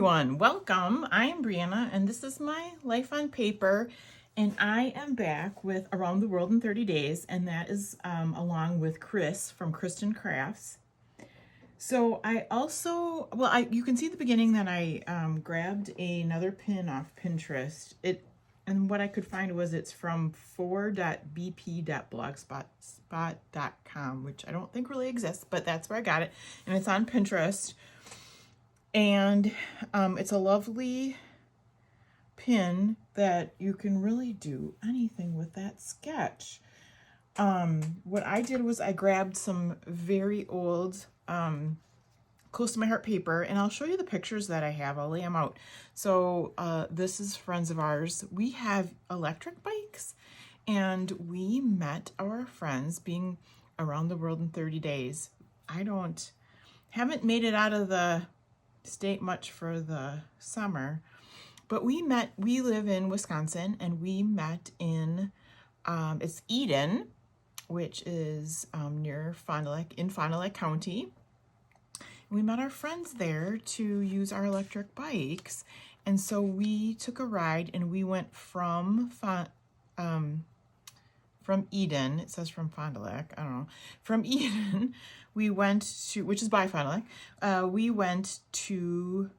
everyone, welcome. I am Brianna and this is my life on paper, and I am back with Around the World in 30 Days, and that is along with Chris from Kristen Crafts. So I also, you can see at the beginning that I grabbed another pin off Pinterest. And what I could find was it's from 4.bp.blogspot.com, which I don't think really exists, but that's where I got it. And it's on Pinterest. And it's a lovely pin that you can really do anything with that sketch. What I did was I grabbed some very old close to my heart paper, and I'll show you the pictures that I have. I'll lay them out. So this is friends of ours. We have electric bikes, and we met our friends being around the world in 30 days. Haven't made it out of the state much for the summer, but we live in Wisconsin, and we met in it's Eden, which is near Fond du Lac, in Fond du Lac County. We met our friends there to use our electric bikes, and so we took a ride, and we went from Eden. It says from Fond du Lac, I don't know. From Eden, we went to, which is by Fond du Lac, we went to,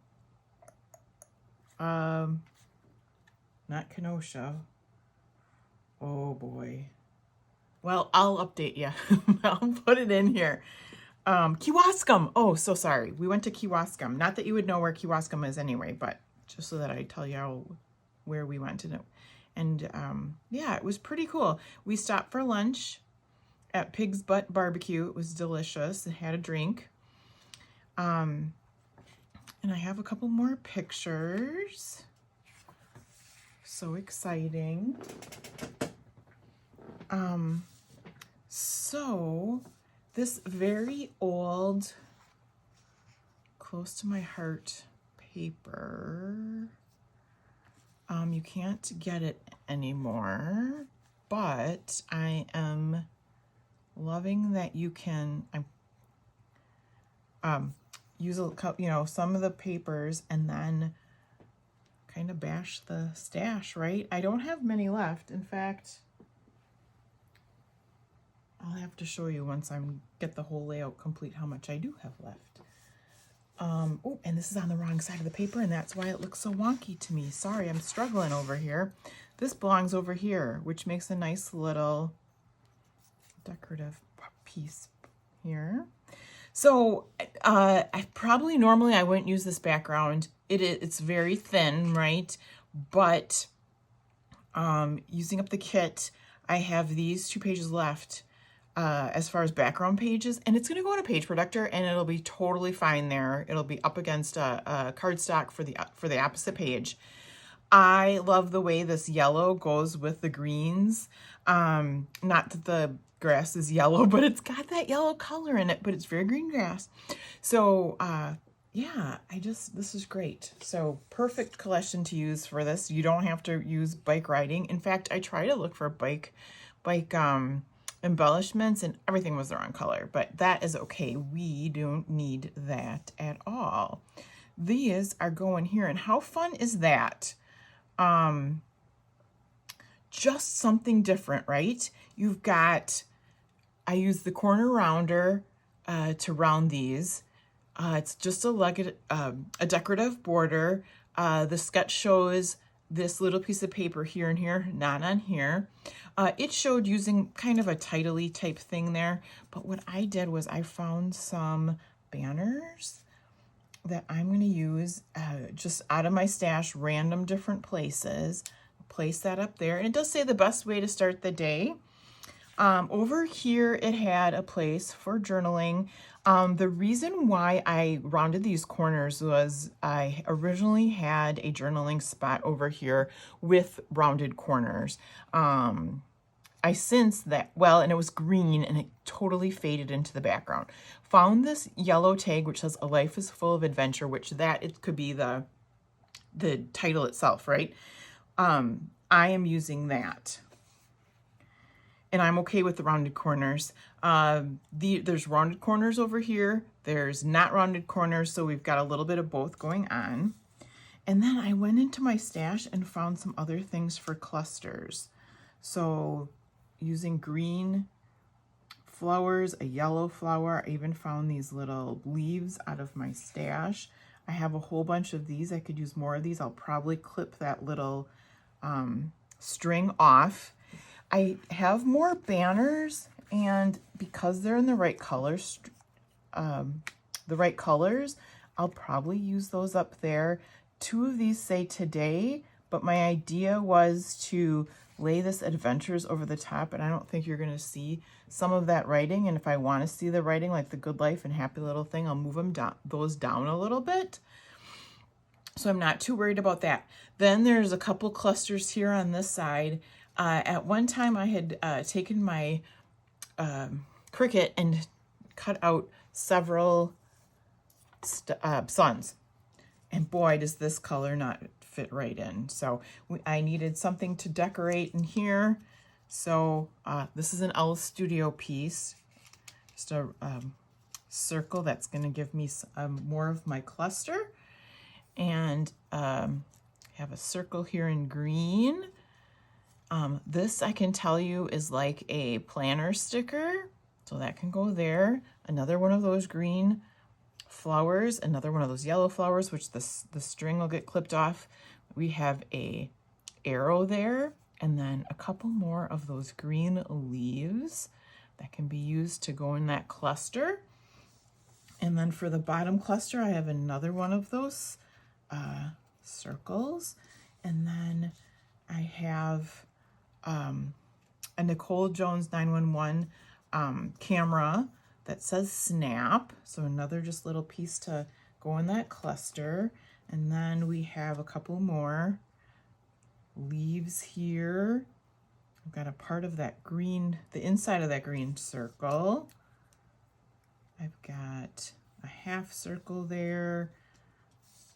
not Kenosha. Oh boy. Well, I'll update you. I'll put it in here. Kewaskum. Oh, so sorry. We went to Kewaskum. Not that you would know where Kewaskum is anyway, but just so that I tell you where we went. And yeah, it was pretty cool. We stopped for lunch at Pig's Butt Barbecue. It was delicious. It had a drink. And I have a couple more pictures. So exciting. So this very old, close to my heart paper, you can't get it anymore, but I am loving that you can use some of the papers and then kind of bash the stash, right? I don't have many left. In fact, I'll have to show you once I get the whole layout complete how much I do have left. Oh, and this is on the wrong side of the paper, and that's why it looks so wonky to me. Sorry, I'm struggling over here. This belongs over here, which makes a nice little decorative piece here. So I probably normally I wouldn't use this background. It's very thin, right? But using up the kit, I have these 2 pages left as far as background pages, and it's going to go in a page protector, and it'll be totally fine there. It'll be up against a cardstock for the opposite page. I love the way this yellow goes with the greens. Not that the grass is yellow, but it's got that yellow color in it, but it's very green grass. So yeah, this is great. So perfect collection to use for this. You don't have to use bike riding. In fact, I try to look for bike embellishments, and everything was the wrong color, but that is okay. We don't need that at all. These are going here, and how fun is that? Just something different, right? You've got, I use the corner rounder to round these. It's just a decorative border. The sketch shows this little piece of paper here and here, not on here. It showed using kind of a title-y type thing there, but what I did was I found some banners that I'm going to use just out of my stash, random different places. Place that up there, and it does say the best way to start the day. Over here it had a place for journaling. The reason why I rounded these corners was I originally had a journaling spot over here with rounded corners. I sensed that, and it was green and it totally faded into the background. Found this yellow tag which says "A Life is Full of Adventure," which it could be the title itself, right? I am using that. And I'm okay with the rounded corners. There's rounded corners over here. There's not rounded corners, so we've got a little bit of both going on. And then I went into my stash and found some other things for clusters. So using green flowers, a yellow flower, I even found these little leaves out of my stash. I have a whole bunch of these. I could use more of these. I'll probably clip that little string off. I have more banners, and because they're in the right colors, I'll probably use those up there. 2 of these say today, but my idea was to lay this adventures over the top, and I don't think you're gonna see some of that writing. And if I want to see the writing, like the good life and happy little thing, I'll move them down, those down a little bit. So I'm not too worried about that. Then there's a couple clusters here on this side. At one time I had taken my Cricut and cut out several suns. And boy, does this color not fit right in. So I needed something to decorate in here. So this is an L Studio piece. Just a circle that's going to give me more of my cluster. And have a circle here in green. This I can tell you is like a planner sticker. So that can go there. Another one of those green flowers, another one of those yellow flowers, which the string will get clipped off. We have a arrow there, and then a couple more of those green leaves that can be used to go in that cluster. And then for the bottom cluster, I have another one of those circles. And then I have a Nicole Jones 911 camera that says snap. So another just little piece to go in that cluster. And then we have a couple more leaves here. I've got a part of that green, the inside of that green circle. I've got a half circle there.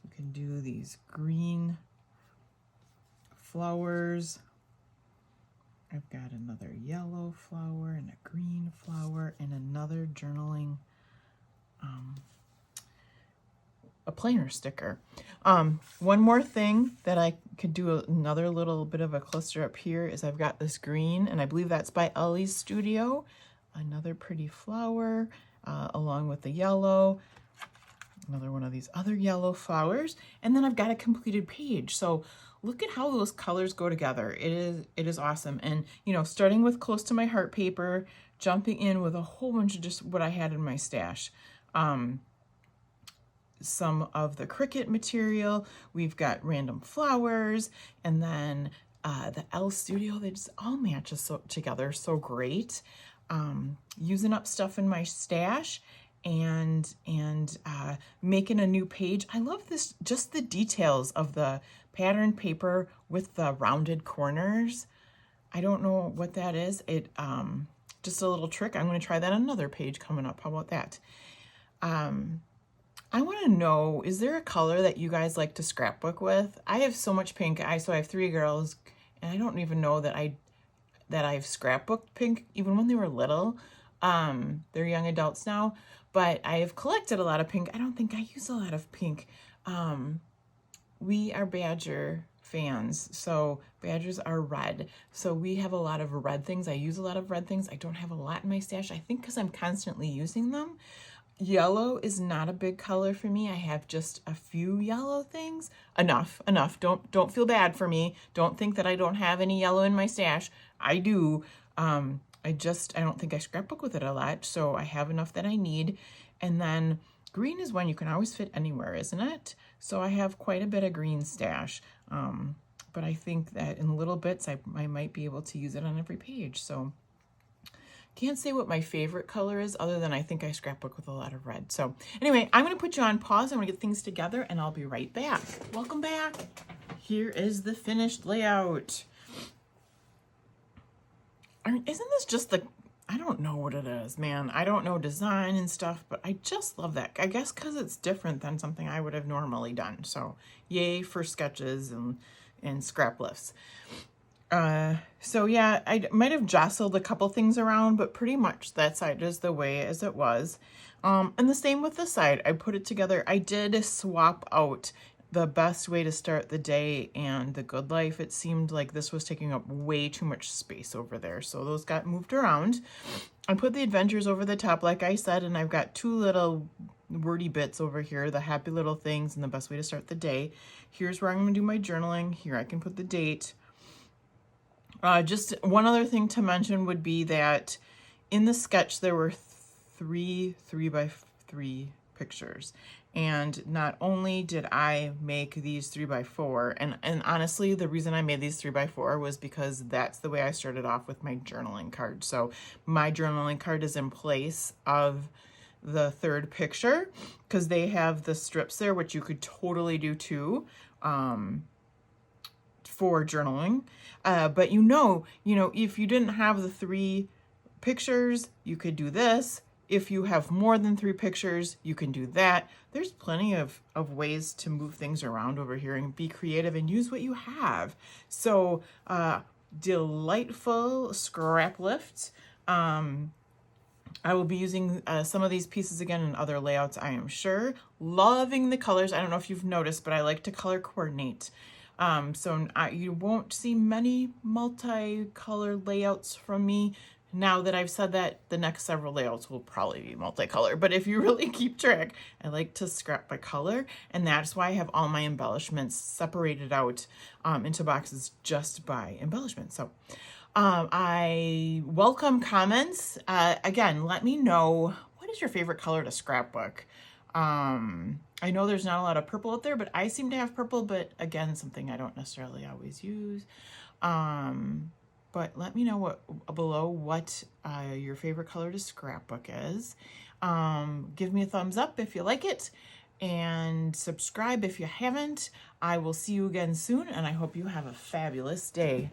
We can do these green flowers. I've got another yellow flower and a green flower and another journaling, a planner sticker. One more thing that I could do another little bit of a cluster up here is I've got this green, and I believe that's by Ellie's Studio. Another pretty flower along with the yellow. Another one of these other yellow flowers. And then I've got a completed page. So look at how those colors go together. It is awesome. And, you know, starting with close to my heart paper, jumping in with a whole bunch of just what I had in my stash. Some of the Cricut material. We've got random flowers. And then the L Studio, they just all match together so great. Using up stuff in my stash and making a new page. I love this, just the details of the pattern paper with the rounded corners. I don't know what that is. It just a little trick. I'm going to try that on another page coming up. How about that? I want to know, is there a color that you guys like to scrapbook with? I have so much pink. So I have 3 girls, and I don't even know that I've scrapbooked pink even when they were little. They're young adults now, but I have collected a lot of pink. I don't think I use a lot of pink. We are Badger fans, so Badgers are red. So we have a lot of red things. I use a lot of red things. I don't have a lot in my stash, I think because I'm constantly using them. Yellow is not a big color for me. I have just a few yellow things. Enough. Don't feel bad for me. Don't think that I don't have any yellow in my stash. I do. I don't think I scrapbook with it a lot, so I have enough that I need. And then green is one you can always fit anywhere, isn't it? So I have quite a bit of green stash. But I think that in little bits, I might be able to use it on every page. So can't say what my favorite color is other than I think I scrapbook with a lot of red. So anyway, I'm going to put you on pause. I'm going to get things together and I'll be right back. Welcome back. Here is the finished layout. Isn't this just I don't know what it is, man. I don't know design and stuff, but I just love that. I guess because it's different than something I would have normally done. So yay for sketches and scrap lifts. So yeah, I might have jostled a couple things around, but pretty much that side is the way as it was. And the same with this side. I put it together. I did swap out the best way to start the day and the good life, it seemed like this was taking up way too much space over there. So those got moved around. I put the adventures over the top, like I said, and I've got two little wordy bits over here, the happy little things and the best way to start the day. Here's where I'm going to do my journaling. Here I can put the date. Just one other thing to mention would be that in the sketch there were three 3x3 pictures, and not only did I make these 3x4, and honestly the reason I made these 3x4 was because that's the way I started off with my journaling card. So my journaling card is in place of the third picture because they have the strips there, which you could totally do too for journaling. But you know, if you didn't have the 3 pictures, you could do this. If you have more than 3 pictures, you can do that. There's plenty of ways to move things around over here and be creative and use what you have. So delightful scrap lift. I will be using some of these pieces again in other layouts, I am sure. Loving the colors. I don't know if you've noticed, but I like to color coordinate. So you won't see many multi-color layouts from me. Now that I've said that, the next several layouts will probably be multicolor. But if you really keep track, I like to scrap by color, and that's why I have all my embellishments separated out into boxes just by embellishment. So I welcome comments. Again, let me know, what is your favorite color to scrapbook? I know there's not a lot of purple out there, but I seem to have purple, but again, something I don't necessarily always use. But let me know below what your favorite color to scrapbook is. Give me a thumbs up if you like it, and subscribe if you haven't. I will see you again soon, and I hope you have a fabulous day.